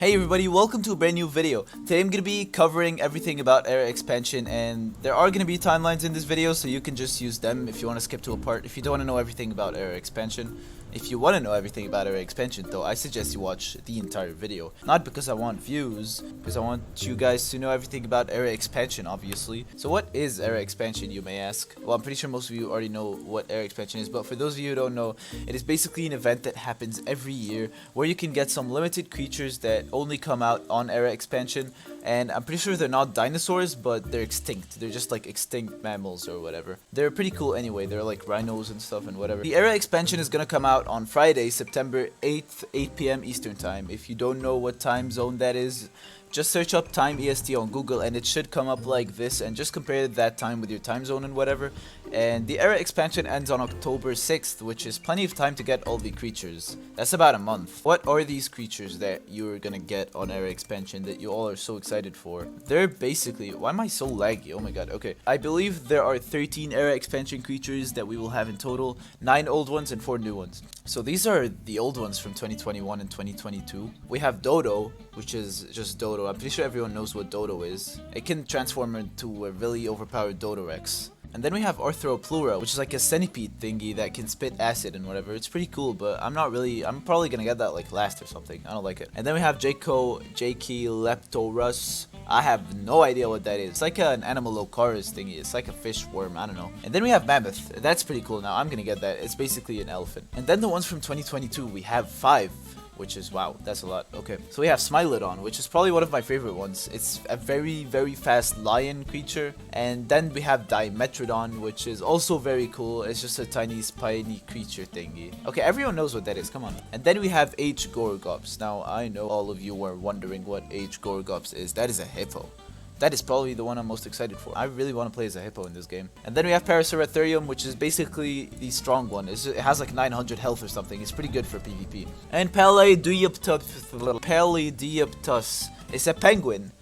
Hey everybody, welcome to a brand new video. Today I'm going to be covering everything about Era Expansion, and there are going to be timelines in this video, so you can just use them if you want to skip to a part. If you don't want to know everything about Era Expansion, if you want to know everything about Era Expansion though, I suggest you watch the entire video. Not because I want views, because I want you guys to know everything about Era Expansion, obviously. So what is Era Expansion, you may ask? Well, I'm pretty sure most of you already know what Era Expansion is, but for those of you who don't know, it is basically an event that happens every year where you can get some limited creatures that only come out on Era Expansion, and I'm pretty sure they're not dinosaurs, but they're extinct. They're just like extinct mammals or whatever. They're pretty cool anyway. They're like rhinos and stuff and whatever. The Era Expansion is gonna come out on Friday, September 8th, 8 p.m. Eastern Time. If you don't know what time zone that is, just search up time EST on Google and it should come up like this, and just compare that time with your time zone and whatever. And the Era Expansion ends on October 6th, which is plenty of time to get all the creatures. That's about a month. What are these creatures that you're gonna get on Era Expansion that you all are so excited for? They're basically... Why am I so laggy? Oh my god, okay. I believe there are 13 Era Expansion creatures that we will have in total, 9 old ones and 4 new ones. So these are the old ones from 2021 and 2022. We have Dodo, which is just Dodo. I'm pretty sure everyone knows what Dodo is. It can transform into a really overpowered Dodorex. And then we have Arthropleura, which is like a centipede thingy that can spit acid and whatever. It's pretty cool, but I'm probably gonna get that like last or something. I don't like it. And then we have Leptorus. I have no idea what that is. It's like an Animalocaris thingy. It's like a fish worm, I don't know. And then we have Mammoth. That's pretty cool. Now I'm gonna get that. It's basically an elephant. And then the ones from 2022, we have 5. Which is, wow, that's a lot. Okay, so we have Smilodon, which is probably one of my favorite ones. It's a very, very fast lion creature. And then we have Dimetrodon, which is also very cool. It's just a tiny, spiny creature thingy. Okay, everyone knows what that is, come on. And then we have H. Gorgops. Now, I know all of you were wondering what H. Gorgops is. That is a hippo. That is probably the one I'm most excited for. I really want to play as a hippo in this game. And then we have Paraceratherium, which is basically the strong one. It has like 900 health or something. It's pretty good for PvP. And Paleodioptus is a penguin.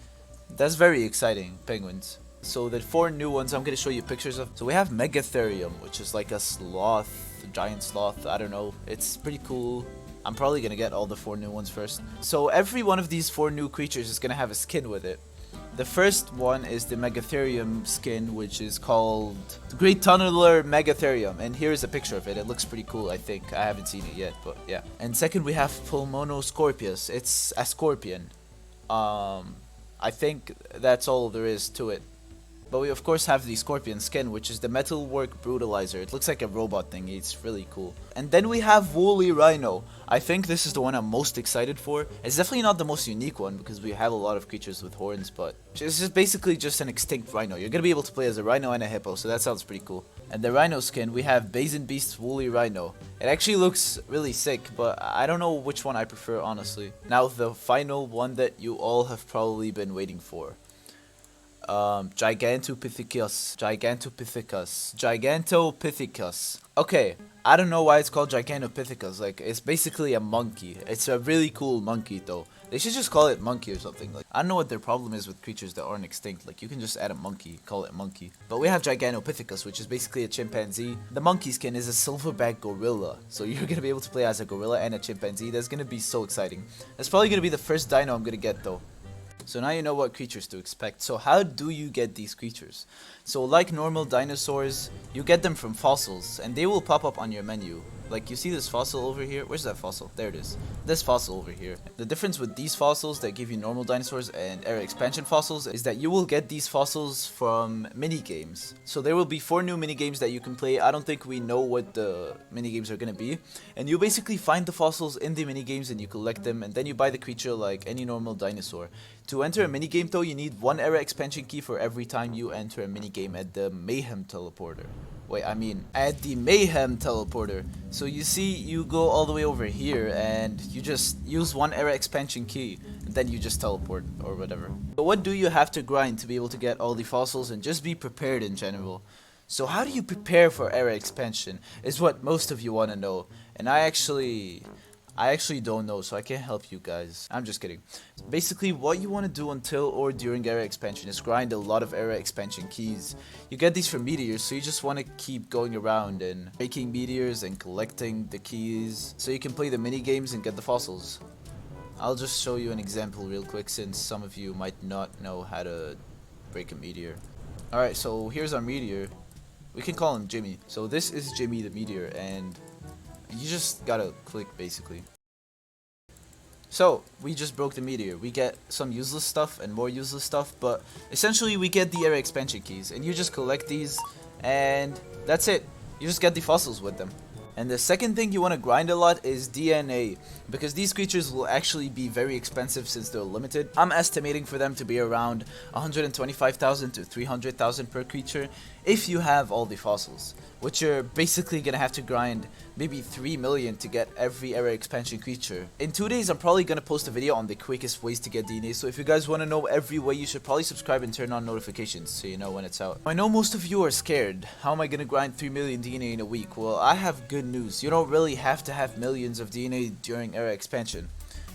That's very exciting, penguins. So the 4 new ones I'm going to show you pictures of. So we have Megatherium, which is like a sloth, giant sloth. I don't know. It's pretty cool. I'm probably going to get all the 4 new ones first. So every one of these 4 new creatures is going to have a skin with it. The first one is the Megatherium skin, which is called Great Tunneler Megatherium, and here's a picture of it. It looks pretty cool, I think. I haven't seen it yet, but yeah. And second, we have Pulmonoscorpius. It's a scorpion. I think that's all there is to it. But we of course have the scorpion skin, which is the Metalwork Brutalizer. It looks like a robot thing. It's really cool. And then we have Woolly Rhino. I think this is the one I'm most excited for. It's definitely not the most unique one because we have a lot of creatures with horns, but it's just basically just an extinct rhino. You're gonna be able to play as a rhino and a hippo, so that sounds pretty cool. And the rhino skin, we have Basin Beast's Woolly Rhino. It actually looks really sick, but I don't know which one I prefer, honestly. Now the final one that you all have probably been waiting for. Gigantopithecus. Okay, I don't know why it's called Gigantopithecus. Like, it's basically a monkey. It's a really cool monkey, though. They should just call it monkey or something. Like, I don't know what their problem is with creatures that aren't extinct. Like, you can just add a monkey, call it monkey. But we have Gigantopithecus, which is basically a chimpanzee. The monkey skin is a silverback gorilla. So you're gonna be able to play as a gorilla and a chimpanzee. That's gonna be so exciting. That's probably gonna be the first dino I'm gonna get, though. So now you know what creatures to expect. So how do you get these creatures? So like normal dinosaurs, you get them from fossils, and they will pop up on your menu. Like, you see this fossil over here? Where's that fossil? There it is. This fossil over here. The difference with these fossils that give you normal dinosaurs and Era Expansion fossils is that you will get these fossils from mini-games. So there will be 4 new mini-games that you can play. I don't think we know what the mini-games are gonna be. And you basically find the fossils in the mini-games and you collect them, and then you buy the creature like any normal dinosaur. To enter a mini-game though, you need 1 Era Expansion key for every time you enter a mini-game at the Mayhem Teleporter. Wait, I mean, at the Mayhem Teleporter. So you see, you go all the way over here and you just use 1 Era Expansion key, and then you just teleport or whatever. But what do you have to grind to be able to get all the fossils and just be prepared in general? So how do you prepare for Era Expansion is what most of you want to know. And I actually don't know, so I can't help you guys. I'm just kidding. Basically, what you want to do until or during Era Expansion is grind a lot of Era Expansion keys. You get these from meteors, so you just want to keep going around and making meteors and collecting the keys so you can play the mini games and get the fossils. I'll just show you an example real quick since some of you might not know how to break a meteor. Alright, so here's our meteor. We can call him Jimmy. So this is Jimmy the meteor, and you just gotta click basically. So we just broke the meteor. We get some useless stuff and more useless stuff, but essentially we get the area expansion keys, and you just collect these, and that's it. You just get the fossils with them. And the second thing you want to grind a lot is DNA, because these creatures will actually be very expensive since they're limited. I'm estimating for them to be around 125,000 to 300,000 per creature if you have all the fossils, which you're basically gonna have to grind maybe 3 million to get every area expansion creature. In 2 days I'm probably gonna post a video on the quickest ways to get DNA, so if you guys want to know every way, you should probably subscribe and turn on notifications so you know when it's out. I know most of you are scared. How am I gonna grind 3 million DNA in a week? Well, I have good news. You don't really have to have millions of DNA during area expansion.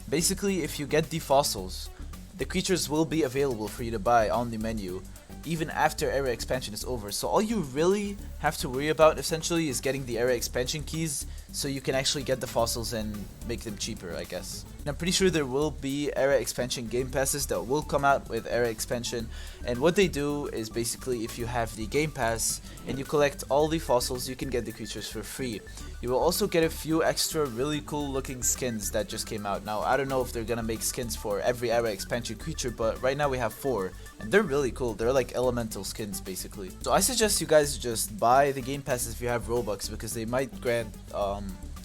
Basically, if you get the fossils, the creatures will be available for you to buy on the menu even after area expansion is over. So all you really have to worry about essentially is getting the area expansion keys so you can actually get the fossils and make them cheaper, I guess. And I'm pretty sure there will be area expansion game passes that will come out with area expansion, and what they do is basically if you have the game pass and you collect all the fossils, you can get the creatures for free. You will also get a few extra really cool looking skins that just came out. Now I don't know if they're gonna make skins for every area expansion creature, but right now we have 4 and they're really cool. They're like elemental skins basically. So I suggest you guys just buy the game passes if you have Robux, because they might grant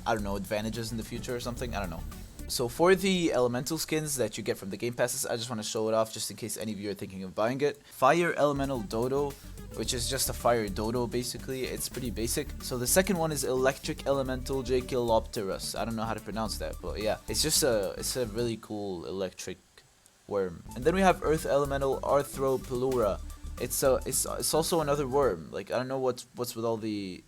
I don't know, advantages in the future or something. I don't know. So for the elemental skins that you get from the game passes, I just want to show it off just in case any of you are thinking of buying it. Fire Elemental Dodo, which is just a fire dodo basically. It's pretty basic. So the second one is Electric Elemental Jacalopterus. I don't know how to pronounce that, but yeah, it's a really cool electric worm. And then we have Earth Elemental Arthropelura. It's also another worm. Like, I don't know what's with all the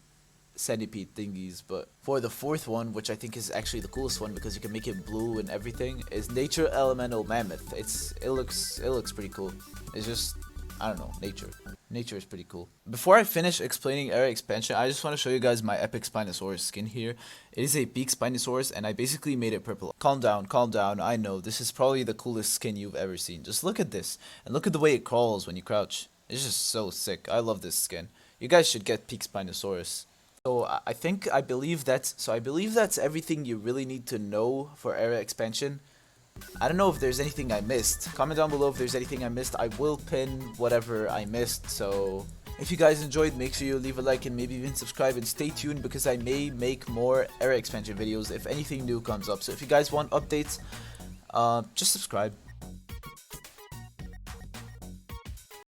centipede thingies, but for the fourth one, which I think is actually the coolest one because you can make it blue and everything, is Nature Elemental Mammoth. It looks pretty cool. It's just, I don't know, nature is pretty cool. Before I finish explaining area expansion, I just want to show you guys my epic Spinosaurus skin here. It is a peak Spinosaurus and I basically made it purple. Calm down, I know this is probably the coolest skin you've ever seen. Just look at this and look at the way it crawls when you crouch. It's just so sick. I love this skin. You guys should get peak Spinosaurus. So I believe that's everything you really need to know for area expansion. I don't know if there's anything I missed. Comment down below if there's anything I missed. I will pin whatever I missed. So if you guys enjoyed, make sure you leave a like and maybe even subscribe, and stay tuned because I may make more area expansion videos if anything new comes up. So if you guys want updates, just subscribe.